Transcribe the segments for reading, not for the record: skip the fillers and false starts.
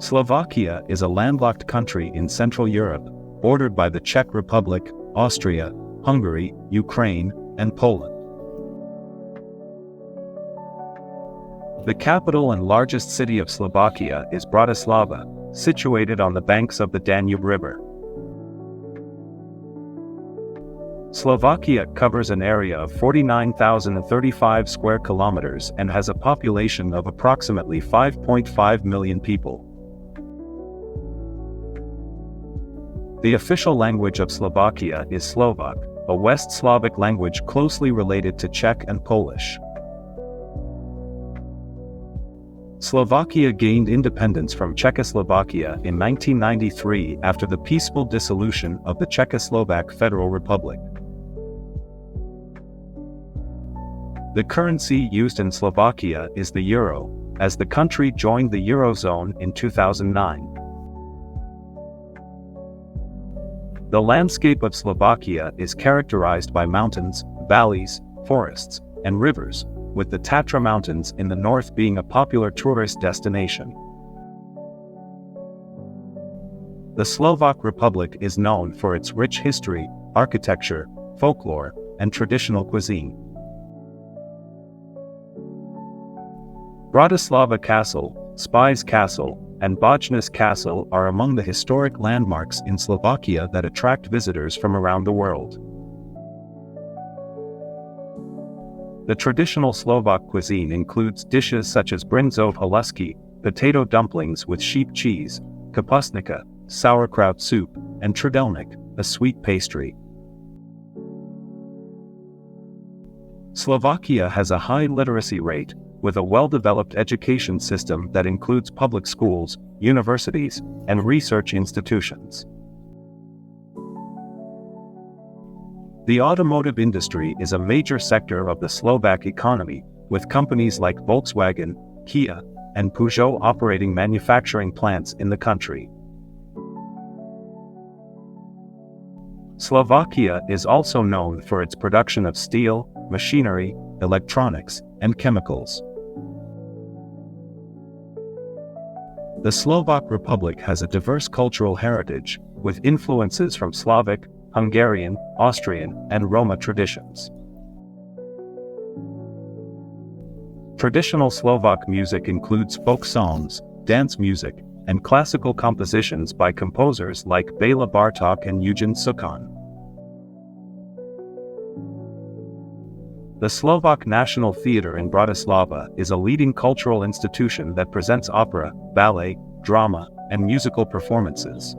Slovakia is a landlocked country in Central Europe, bordered by the Czech Republic, Austria, Hungary, Ukraine, and Poland. The capital and largest city of Slovakia is Bratislava, situated on the banks of the Danube River. Slovakia covers an area of 49,035 square kilometers and has a population of approximately 5.5 million people. The official language of Slovakia is Slovak, a West Slavic language closely related to Czech and Polish. Slovakia gained independence from Czechoslovakia in 1993 after the peaceful dissolution of the Czechoslovak Federal Republic. The currency used in Slovakia is the euro, as the country joined the Eurozone in 2009. The landscape of Slovakia is characterized by mountains, valleys, forests, and rivers, with the Tatra Mountains in the north being a popular tourist destination. The Slovak Republic is known for its rich history, architecture, folklore, and traditional cuisine. Bratislava Castle, Spies Castle, and Bojnes Castle are among the historic landmarks in Slovakia that attract visitors from around the world. The traditional Slovak cuisine includes dishes such as brinzové halusky, potato dumplings with sheep cheese, kapustnica, sauerkraut soup, and trdelník, a sweet pastry. Slovakia has a high literacy rate, with a well-developed education system that includes public schools, universities, and research institutions. The automotive industry is a major sector of the Slovak economy, with companies like Volkswagen, Kia, and Peugeot operating manufacturing plants in the country. Slovakia is also known for its production of steel, machinery, electronics, and chemicals. The Slovak Republic has a diverse cultural heritage, with influences from Slavic, Hungarian, Austrian, and Roma traditions. Traditional Slovak music includes folk songs, dance music, and classical compositions by composers like Béla Bartók and Eugen Suchon. The Slovak National Theatre in Bratislava is a leading cultural institution that presents opera, ballet, drama, and musical performances.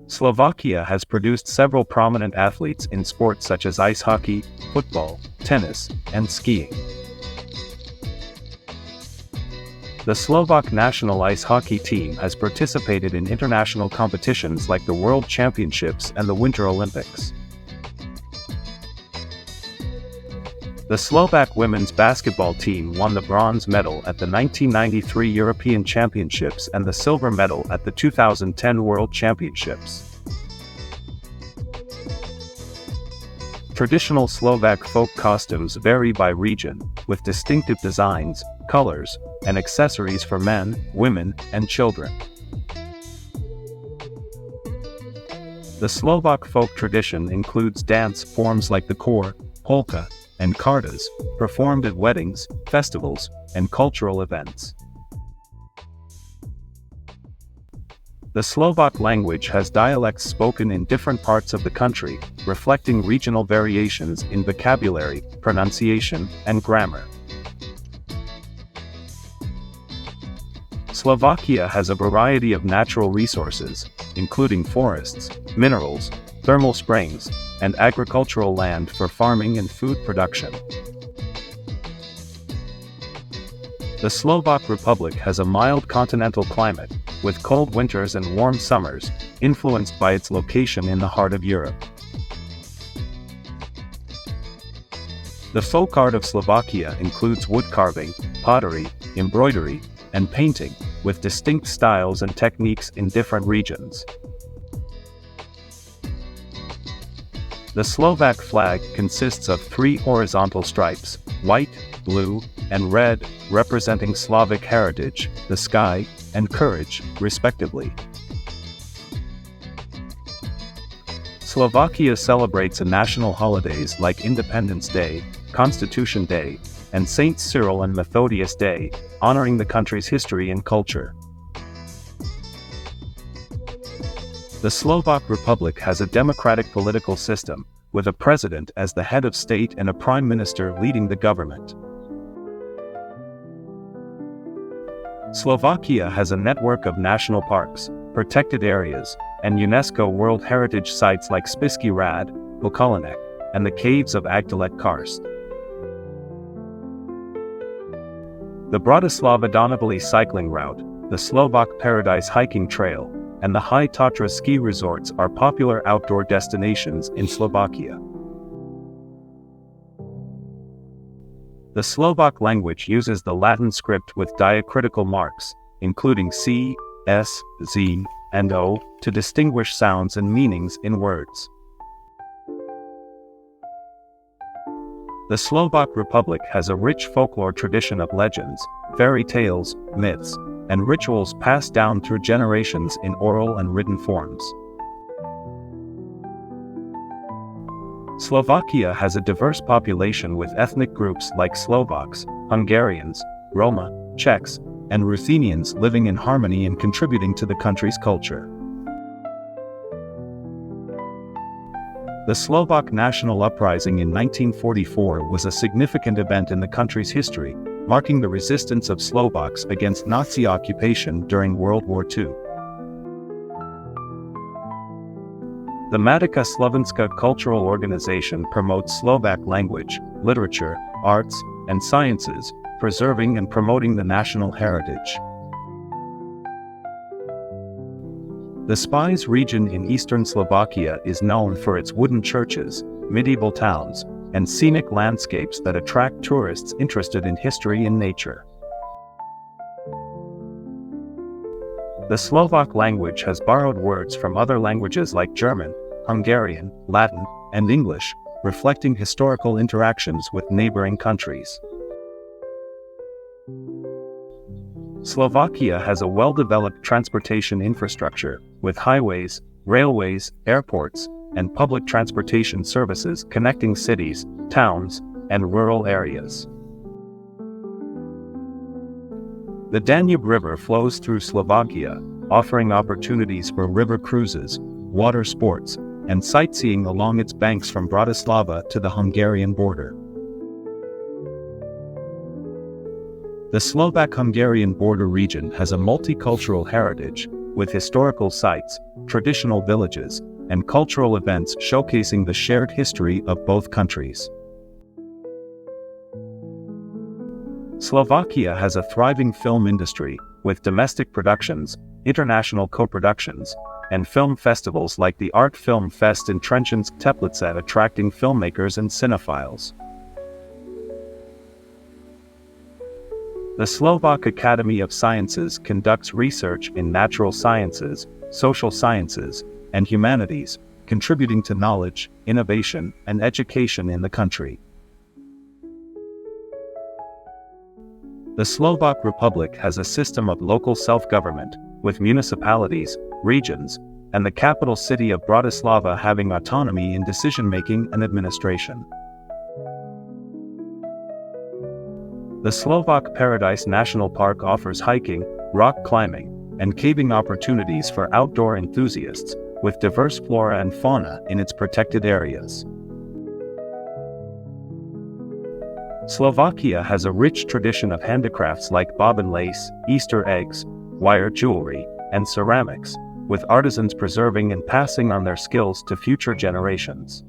Slovakia has produced several prominent athletes in sports such as ice hockey, football, tennis, and skiing. The Slovak national ice hockey team has participated in international competitions like the World Championships and the Winter Olympics. The Slovak women's basketball team won the bronze medal at the 1993 European Championships and the silver medal at the 2010 World Championships. Traditional Slovak folk costumes vary by region, with distinctive designs, colors, and accessories for men, women, and children. The Slovak folk tradition includes dance forms like the kor, polka, and kardas, performed at weddings, festivals, and cultural events. The Slovak language has dialects spoken in different parts of the country, reflecting regional variations in vocabulary, pronunciation, and grammar. Slovakia has a variety of natural resources, including forests, minerals, thermal springs, and agricultural land for farming and food production. The Slovak Republic has a mild continental climate, with cold winters and warm summers, influenced by its location in the heart of Europe. The folk art of Slovakia includes wood carving, pottery, embroidery, and painting, with distinct styles and techniques in different regions. The Slovak flag consists of 3 horizontal stripes, white, blue, and red, representing Slavic heritage, the sky, and courage, respectively. Slovakia celebrates national holidays like Independence Day, Constitution Day, and Saint Cyril and Methodius Day, honoring the country's history and culture. The Slovak Republic has a democratic political system, with a president as the head of state and a prime minister leading the government. Slovakia has a network of national parks, protected areas, and UNESCO World Heritage sites like Spišský hrad, Bukolenek, and the caves of Agdelet Karst. The Bratislava Donavalí cycling route, the Slovak Paradise hiking trail, and the High Tatra ski resorts are popular outdoor destinations in Slovakia. The Slovak language uses the Latin script with diacritical marks, including C, S, Z, and O, to distinguish sounds and meanings in words. The Slovak Republic has a rich folklore tradition of legends, fairy tales, myths, and rituals passed down through generations in oral and written forms. Slovakia has a diverse population with ethnic groups like Slovaks, Hungarians, Roma, Czechs, and Ruthenians living in harmony and contributing to the country's culture. The Slovak National Uprising in 1944 was a significant event in the country's history, marking the resistance of Slovaks against Nazi occupation during World War II. The Matica Slovenska cultural organization promotes Slovak language, literature, arts, and sciences, preserving and promoting the national heritage. The Spiš region in eastern Slovakia is known for its wooden churches, medieval towns, and scenic landscapes that attract tourists interested in history and nature. The Slovak language has borrowed words from other languages like German, Hungarian, Latin, and English, reflecting historical interactions with neighboring countries. Slovakia has a well-developed transportation infrastructure, with highways, railways, airports, and public transportation services connecting cities, towns, and rural areas. The Danube River flows through Slovakia, offering opportunities for river cruises, water sports, and sightseeing along its banks from Bratislava to the Hungarian border. The Slovak-Hungarian border region has a multicultural heritage, with historical sites, traditional villages, and cultural events showcasing the shared history of both countries. Slovakia has a thriving film industry, with domestic productions, international co-productions, and film festivals like the Art Film Fest in Trenčansk Teplice attracting filmmakers and cinephiles. The Slovak Academy of Sciences conducts research in natural sciences, social sciences, and humanities, contributing to knowledge, innovation, and education in the country. The Slovak Republic has a system of local self-government, with municipalities, regions, and the capital city of Bratislava having autonomy in decision-making and administration. The Slovak Paradise National Park offers hiking, rock climbing, and caving opportunities for outdoor enthusiasts, with diverse flora and fauna in its protected areas. Slovakia has a rich tradition of handicrafts like bobbin lace, Easter eggs, wire jewelry, and ceramics, with artisans preserving and passing on their skills to future generations.